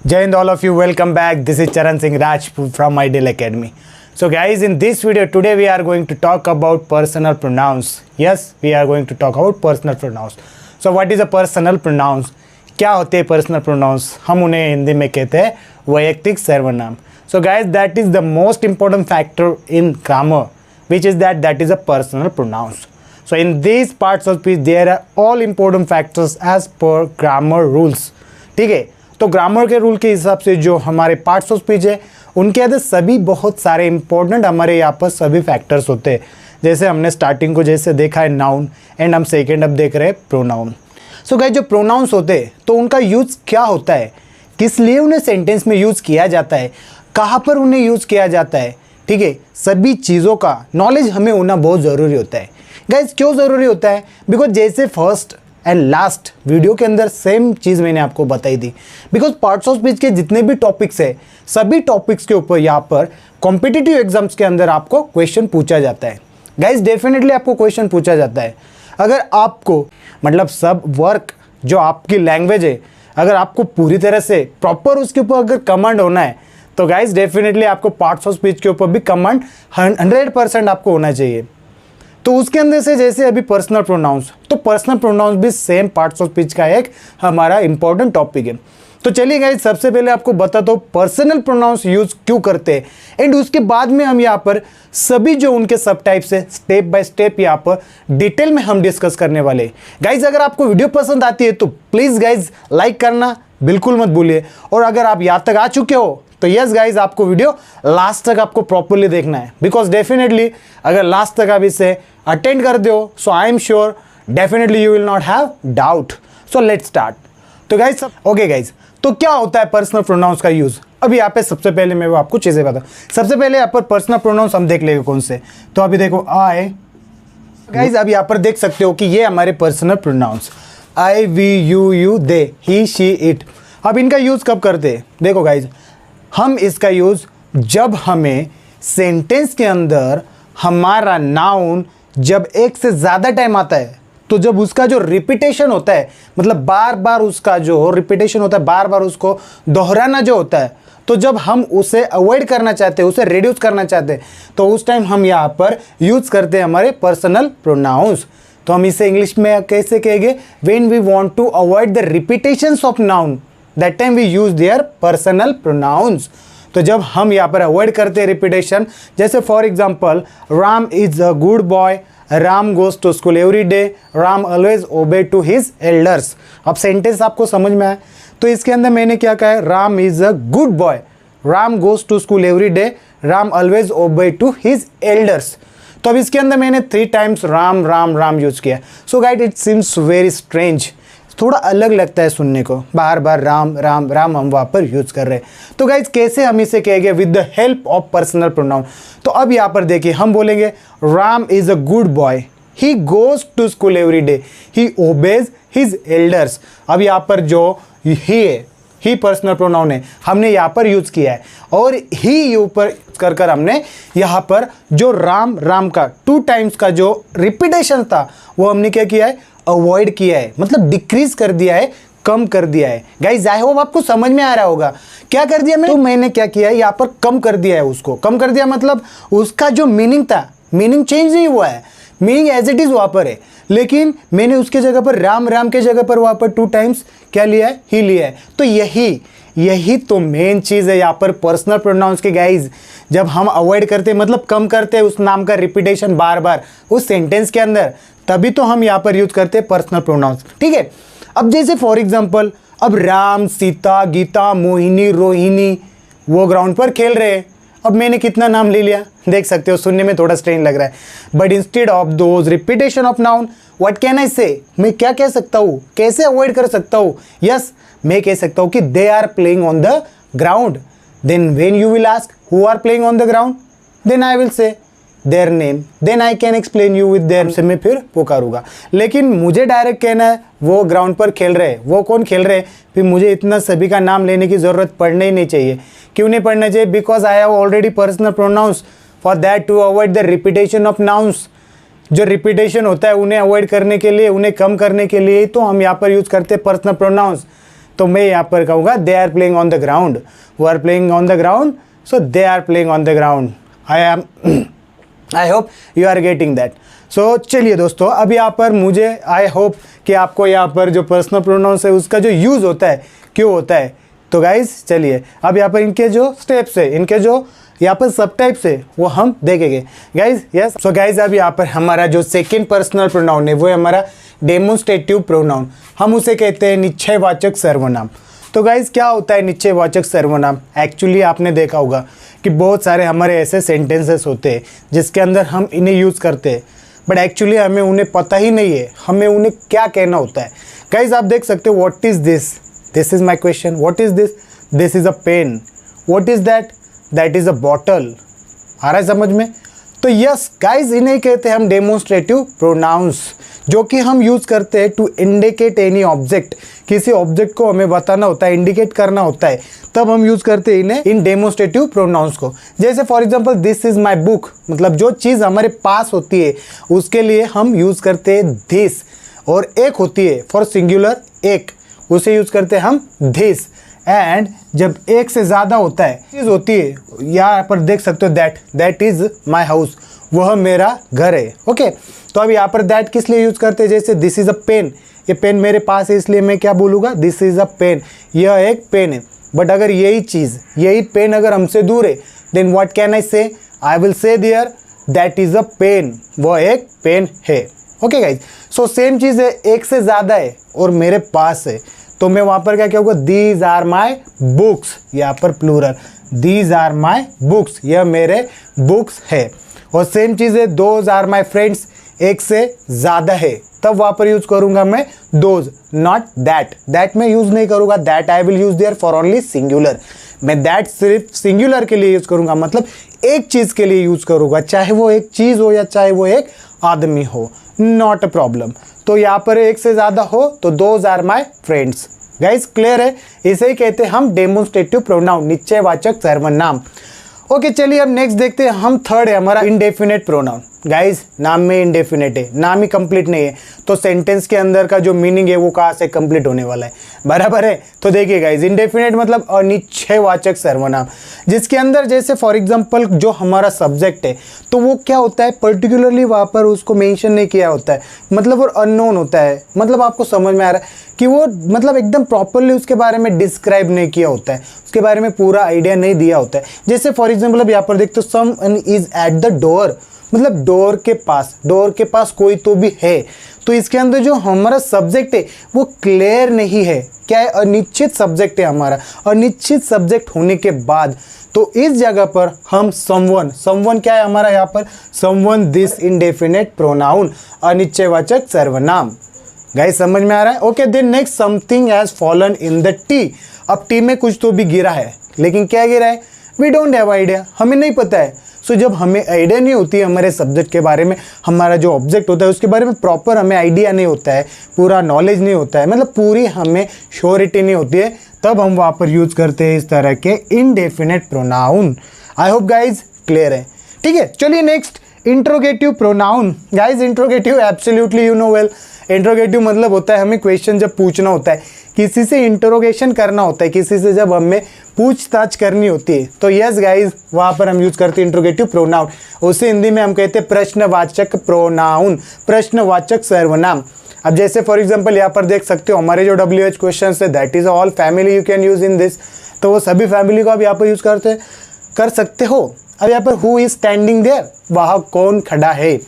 Jai Hind all of you, welcome back. This is Charan Singh Rajput from Ideal Academy. So guys, in this video today we are going to talk about personal pronouns. Yes, we are going to talk about personal pronouns. So what is a personal pronouns? क्या होते हैं personal pronouns? हम उन्हें हिंदी में कहते हैं वैयक्तिक सर्वनाम. So guys, that is the most important factor in grammar, which is that is a personal pronouns. So in these parts of speech there are all important factors as per grammar rules. ठीक है, तो grammar के rule के हिसाब से जो हमारे parts of speech है उनके अंदर सभी बहुत सारे इंपॉर्टेंट हमारे यहाँ पर सभी फैक्टर्स होते हैं. जैसे हमने स्टार्टिंग को जैसे देखा है नाउन एंड हम सेकेंड अब देख रहे हैं प्रोनाउन. सो गाइस, जो प्रोनाउंस होते हैं तो उनका यूज़ क्या होता है, किस लिए उन्हें सेंटेंस में यूज़ किया जाता है, कहाँ पर उन्हें यूज़ किया जाता है, ठीक है, सभी चीज़ों का नॉलेज हमें होना बहुत ज़रूरी होता है. गाइस, क्यों ज़रूरी होता है? बिकॉज जैसे फर्स्ट एंड लास्ट वीडियो के अंदर सेम चीज़ मैंने आपको बताई थी. बिकॉज पार्ट्स ऑफ स्पीच के जितने भी टॉपिक्स है सभी टॉपिक्स के ऊपर यहाँ पर कॉम्पिटिटिव एग्जाम्स के अंदर आपको क्वेश्चन पूछा जाता है. गाइस, डेफिनेटली आपको क्वेश्चन पूछा जाता है. अगर आपको मतलब सब वर्क जो आपकी लैंग्वेज है अगर आपको पूरी तरह से प्रॉपर उसके ऊपर अगर कमांड होना है तो गाइस डेफिनेटली आपको पार्ट्स ऑफ स्पीच के ऊपर भी कमांड 100% आपको होना चाहिए. तो उसके अंदर से जैसे अभी पर्सनल प्रोनाउंस, तो पर्सनल प्रोनाउंस भी सेम पार्ट्स ऑफ स्पीच का एक हमारा इंपॉर्टेंट टॉपिक है. तो चलिए गाइस, सबसे पहले आपको बताता हूँ पर्सनल प्रोनाउंस यूज क्यों करते हैं एंड उसके बाद में हम यहाँ पर सभी जो उनके सब टाइप्स है स्टेप बाय स्टेप यहाँ पर डिटेल में हम डिस्कस करने वाले हैं. गाइस, अगर आपको वीडियो पसंद आती है तो प्लीज़ गाइस लाइक करना बिल्कुल मत भूलिए. और अगर आप यहाँ तक आ चुके हो तो यस गाइज, आपको वीडियो लास्ट तक आपको प्रॉपरली देखना है. बिकॉज डेफिनेटली अगर लास्ट तक आप इसे अटेंड करते हो so I am sure definitely you will not have doubt. So let's start. तो गाइज ओके गाइज, तो क्या होता है पर्सनल प्रोनाउंस का यूज? अभी यहाँ पे सबसे पहले मैं वो आपको चीज़ें बताऊँ. सबसे पहले यहाँ पर पर्सनल प्रोनाउंस हम देख लेंगे कौन से. तो अभी देखो आई. गाइज अब यहाँ पर देख सकते हो कि ये हमारे personal pronouns I, we, you, they, he, she, it. अब इनका यूज़ कब करते हैं? देखो गाइज, हम इसका यूज़ जब हमें सेंटेंस के अंदर हमारा नाउन जब एक से ज़्यादा टाइम आता है तो जब उसका जो रिपीटेशन होता है मतलब बार बार उसका जो रिपीटेशन होता है बार बार उसको दोहराना जो होता है, तो जब हम उसे अवॉइड करना चाहते हैं उसे रिड्यूस करना चाहते हैं तो उस टाइम हम यहाँ पर यूज़ करते हैं हमारे पर्सनल प्रोनाउंस. तो हम इसे इंग्लिश में कैसे कहेंगे? When we want to avoid the repetitions of noun that time we use their personal pronouns. तो जब हम यहाँ पर अवॉइड करते हैं रिपीटेशन, जैसे for example Ram is a good boy, Ram goes to school every day, Ram always obey to his elders. अब sentence आपको समझ में आया? तो इसके अंदर मैंने क्या कहा है? Ram is a good boy, Ram goes to school every day, Ram always obey to his elders. तो अब इसके अंदर मैंने 3 टाइम्स राम राम राम यूज किया. So guys, it seems very strange, थोड़ा अलग लगता है सुनने को, बार बार राम राम राम हम वहाँ पर यूज़ कर रहे हैं. तो गाइज कैसे हम इसे कहेंगे? With the help of personal pronoun. तो अब यहाँ पर देखिए हम बोलेंगे Ram is a good boy, he goes to school every day, he obeys his elders. अब यहाँ पर जो ही है, ही पर्सनल प्रोनाउन है, हमने यहाँ पर यूज़ किया है और ही ऊपर कर हमने यहाँ पर जो राम राम का 2 टाइम्स का जो रिपीटेशन था वो हमने क्या किया है? अवॉइड किया है, मतलब डिक्रीज कर दिया है, कम कर दिया है. गाइज आई होप आपको समझ में आ रहा होगा क्या कर दिया मैंने. तो मैंने क्या किया है? यहाँ पर कम कर दिया है, उसको कम कर दिया मतलब उसका जो मीनिंग था मीनिंग चेंज नहीं हुआ है, मीनिंग एज इट इज़ वहाँ पर है, लेकिन मैंने उसके जगह पर राम राम के जगह पर वहाँ पर 2 टाइम्स क्या लिया है? ही लिया है. तो यही तो मेन चीज़ है यहाँ पर पर्सनल प्रोनाउंस के. गाइज जब हम अवॉइड करते हैं मतलब कम करते हैं उस नाम का रिपीटेशन बार बार उस सेंटेंस के अंदर, तभी तो हम यहाँ पर यूज करते हैं पर्सनल प्रोनाउंस. ठीक है, अब जैसे फॉर एग्जांपल अब राम, सीता, गीता, मोहिनी, रोहिणी वो ग्राउंड पर खेल रहे हैं. अब मैंने कितना नाम ले लिया देख सकते हो, सुनने में थोड़ा स्ट्रेंज लग रहा है. But instead of those repetition of noun what can I से, मैं क्या कह सकता हूँ, कैसे अवॉइड कर सकता हूँ? यस, मैं कह सकता हूँ कि they are playing on the ground. Then when you will ask who are playing on the ground, then I will say their name, then I can explain you with their से मैं फिर पुकारूंगा. लेकिन मुझे डायरेक्ट कहना है वो ground पर खेल रहे हैं, वो कौन खेल रहे हैं, फिर मुझे इतना सभी का नाम लेने की ज़रूरत पड़ने ही नहीं चाहिए. क्यों नहीं पड़ना चाहिए? Because I have already personal pronouns for that to avoid the repetition of nouns. जो रिपीटेशन होता है उन्हें अवॉइड करने के लिए, उन्हें कम करने के लिए तो हम यहाँ पर यूज़ करते हैं पर्सनल प्रोनाउंस. तो मैं यहाँ पर कहूँगा they are playing on the ground, वो are playing on the ground, so they are playing on the ground. I hope you are getting that. So चलिए दोस्तों, अब यहाँ पर मुझे आई होप कि आपको यहाँ पर जो पर्सनल प्रोनाउंस है उसका जो यूज़ होता है क्यों होता है। तो गाइज चलिए अब यहाँ पर इनके जो स्टेप्स है, इनके जो यहाँ पर सब टाइप्स है वो हम देखेंगे गाइज। यस, सो गाइज अब यहाँ पर हमारा जो सेकंड पर्सनल प्रोनाउन है वो है हमारा डेमोन्स्ट्रेटिव प्रोनाउन। हम उसे कहते हैं निश्चयवाचक सर्वनाम। तो गाइज क्या होता है निश्चयवाचक सर्वनाम? एक्चुअली आपने देखा होगा कि बहुत सारे हमारे ऐसे सेंटेंसेस होते हैं जिसके अंदर हम इन्हें यूज़ करते हैं, बट एक्चुअली हमें उन्हें पता ही नहीं है हमें उन्हें क्या कहना होता है। गाइज आप देख सकते हो, what is this? This is my question. What is this? This is a pen. What is that? That is a bottle. आ रहा है समझ में? तो यस गाइज, इन्हें कहते हैं हम डेमोन्स्ट्रेटिव प्रोनाउंस, जो कि हम यूज़ करते हैं टू इंडिकेट एनी ऑब्जेक्ट। किसी ऑब्जेक्ट को हमें बताना होता है, इंडिकेट करना होता है, तब हम यूज़ करते हैं इन्हें, इन डेमोन्स्ट्रेटिव प्रोनाउंस को। जैसे for example this is my book, मतलब जो चीज़ हमारे पास होती है उसके लिए हम यूज़ करते हैं दिस। और एक होती है फॉर सिंगुलर एक, उसे यूज़ करते हैं हम दिस। एंड जब एक से ज़्यादा होता है चीज़ होती है, यहाँ पर देख सकते हो दैट इज़ माई हाउस, वह मेरा घर है। ओके, तो अब यहाँ पर दैट किस लिए यूज़ करते हैं? जैसे दिस इज़ अ पेन, ये पेन मेरे पास है इसलिए मैं क्या बोलूँगा? दिस इज़ अ पेन, यह एक पेन है। बट अगर यही चीज़, यही पेन अगर हमसे दूर है, then what can I say? I will say there that is a pen, वह एक पेन है। ओके गाइज, सो सेम चीज़ है, एक से ज़्यादा है और मेरे पास है, तो मैं वहाँ पर क्या होगा? दीज आर माई बुक्स, यहाँ पर plural, these are my books, यह मेरे बुक्स है। और सेम चीज़ है, दोज आर माई फ्रेंड्स, एक से ज़्यादा है, तब वहाँ पर यूज़ करूँगा मैं दोज, नॉट दैट। दैट मैं यूज़ नहीं करूँगा, that I will use their for only singular. मैं दैट सिर्फ सिंगुलर के लिए यूज़ करूँगा, मतलब एक चीज़ के लिए यूज़ करूँगा, चाहे वो एक चीज़ हो या चाहे वो एक आदमी हो, नॉट अ प्रॉब्लम। तो यहाँ पर एक से ज़्यादा हो तो those are my friends. Guys clear है? इसे ही कहते हैं हम डेमोन्स्ट्रेटिव प्रोनाउन, निश्चयवाचक सर्वनाम। ओके, चलिए अब नेक्स्ट देखते हैं हम। थर्ड है हमारा इंडेफिनेट प्रोनाउन। गाइज नाम में इंडेफिनेट है, नाम ही कंप्लीट नहीं है, तो सेंटेंस के अंदर का जो मीनिंग है वो कहाँ से कंप्लीट होने वाला है? बराबर है। तो देखिए गाइज, इंडेफिनेट मतलब अनिश्चयवाचक सर्वनाम, जिसके अंदर जैसे फॉर एग्जांपल जो हमारा सब्जेक्ट है तो वो क्या होता है, पर्टिकुलरली वहाँ पर उसको मेंशन नहीं किया होता है, मतलब वो अननोन होता है। मतलब आपको समझ में आ रहा है कि वो मतलब एकदम प्रॉपरली उसके बारे में डिस्क्राइब नहीं किया होता है, उसके बारे में पूरा आइडिया नहीं दिया होता है। जैसे फॉर एग्जाम्पल अब यहाँ पर देखते हो, someone is at the door, मतलब डोर के पास कोई तो भी है। तो इसके अंदर जो हमारा सब्जेक्ट है वो क्लियर नहीं है, क्या है? अनिश्चित सब्जेक्ट है हमारा। अनिश्चित सब्जेक्ट होने के बाद तो इस जगह पर हम समवन क्या है हमारा यहाँ पर? समवन, दिस इंडेफिनेट प्रोनाउन, अनिश्चयवाचक सर्वनाम। गाइस समझ में आ रहा है? Okay, then next, something has fallen in the tea. अब टी में कुछ तो भी गिरा है, लेकिन क्या गिरा है? वी डोंट हैव आइडिया, हमें नहीं पता है। सो जब हमें आइडिया नहीं होती है हमारे सब्जेक्ट के बारे में, हमारा जो ऑब्जेक्ट होता है उसके बारे में प्रॉपर हमें आइडिया नहीं होता है, पूरा नॉलेज नहीं होता है, मतलब पूरी हमें श्योरिटी नहीं होती है, तब हम वहाँ पर यूज़ करते हैं इस तरह के इनडेफिनेट प्रोनाउन। आई होप गाइज क्लियर है। ठीक है, चलिए next, interrogative pronoun. Guys interrogative absolutely you know well, interrogative मतलब होता है हमें क्वेश्चन जब पूछना होता है, किसी से इंटरोगेशन करना होता है, किसी से जब हमें पूछताछ करनी होती है, तो यस गाइज वहाँ पर हम यूज़ करते हैं इंट्रोगेटिव प्रोनाउन। उसे हिंदी में हम कहते हैं प्रश्नवाचक प्रोनाउन, प्रश्नवाचक सर्वनाम। अब जैसे फॉर एग्जांपल यहाँ पर देख सकते हो हमारे जो WH क्वेश्चन है, that is all family you can use in this, तो वो सभी फैमिली को आप यहाँ पर यूज़ कर सकते हो। अब यहाँ पर हु इज स्टैंडिंग देयर, वहाँ कौन खड़ा है।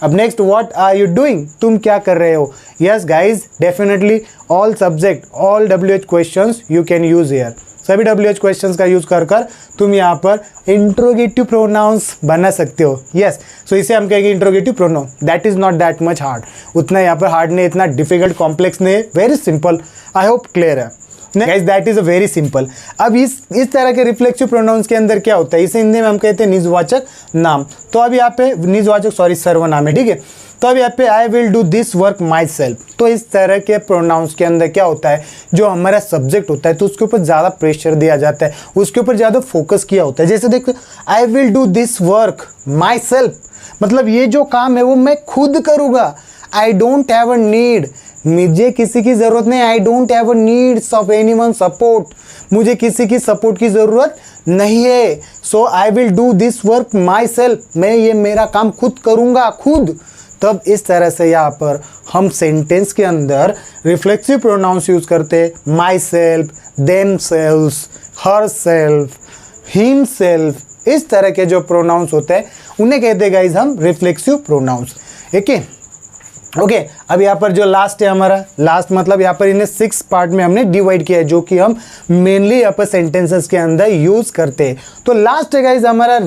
अब next, what are you doing, तुम क्या कर रहे हो। Yes guys definitely all subject, all WH questions you can use here, सभी WH क्वेश्चंस का यूज कर तुम यहाँ पर इंट्रोगेटिव प्रोनाउंस बना सकते हो। यस, सो इसे हम कहेंगे interrogative pronoun. That is not that much hard, उतना यहाँ पर हार्ड नहीं, इतना डिफिकल्ट कॉम्प्लेक्स नहीं, very simple. I hope clear है guys, that is a very simple. अब इस तरह के रिफ्लेक्सिव प्रोनाउंस के अंदर क्या होता है, इसे हिंदी में हम कहते हैं निजवाचक नाम। तो अब यहाँ पे निजवाचक सर्वनाम है, ठीक है। तो अब यहाँ पे आई will do this work my self, तो इस तरह के प्रोनाउंस के अंदर क्या होता है, जो हमारा सब्जेक्ट होता है तो उसके ऊपर ज़्यादा प्रेशर दिया जाता है, उसके ऊपर ज़्यादा फोकस किया होता है। जैसे देखो, I will do this work myself, मतलब ये जो काम है वो मैं खुद करूँगा। I don't have a need, मुझे किसी की ज़रूरत नहीं, I don't have a needs of anyone support, मुझे किसी की सपोर्ट की ज़रूरत नहीं है। So I will do this work myself, मैं ये मेरा काम खुद करूँगा खुद। तब इस तरह से यहाँ पर हम सेंटेंस के अंदर रिफ्लेक्सिव प्रोनाउंस यूज़ करते हैं। My self, them selves, her self, him self, इस तरह के जो प्रोनाउंस होते हैं उन्हें कहते हैं गाइज हम रिफ्लेक्सिव प्रोनाउंस। ओके, अब यहाँ पर जो लास्ट है हमारा, लास्ट मतलब यहाँ पर इन्हें 6 पार्ट में हमने डिवाइड किया है, जो कि हम मेनली यहाँ पर सेंटेंसेस के अंदर यूज़ करते हैं। तो लास्ट है गाइज हमारा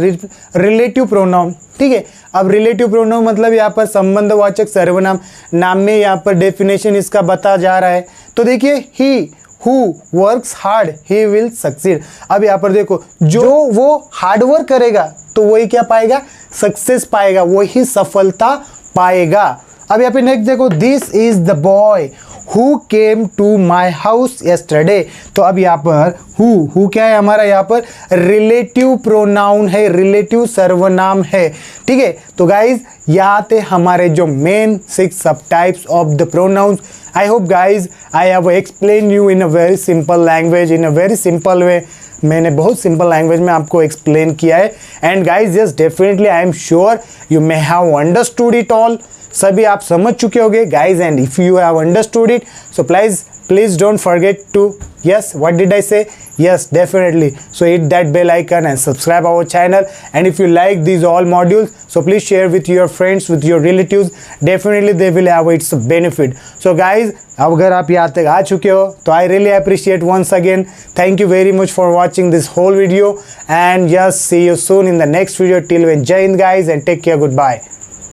रिलेटिव प्रोनाउन। ठीक है, अब रिलेटिव प्रोनाउन मतलब यहाँ पर संबंधवाचक सर्वनाम, नाम में यहाँ पर डेफिनेशन इसका बता जा रहा है। तो देखिए, he who works hard he will succeed. अब यहाँ पर देखो, जो वो हार्ड वर्क करेगा तो वही क्या पाएगा, सक्सेस पाएगा, वही सफलता पाएगा। अब यहाँ पे नेक्स्ट देखो, this is the boy who came to my house yesterday। तो अब यहाँ पर हु क्या है हमारा, यहाँ पर रिलेटिव प्रोनाउन है, रिलेटिव सर्वनाम है। ठीक है, तो गाइज यहाँ थे हमारे जो मेन 6 सब types of the pronouns. I hope guys I have explain you in a very simple language, in a very simple way. मैंने बहुत सिंपल लैंग्वेज में आपको एक्सप्लेन किया है। And guys yes, definitely I am sure you may have understood it all. सभी आप समझ चुके होंगे guys, and if you have understood it so please don't forget to, yes, what did I say? Yes, definitely. So hit that bell icon and subscribe our channel. And if you like these all modules, so please share with your friends, with your relatives. Definitely they will have its benefit. So guys, अगर आप यहाँ तक आ चुके हो तो I really appreciate once again. Thank you very much for watching this whole video. And just see you soon in the next video. Till then, Jai Hind guys, and take care. Goodbye.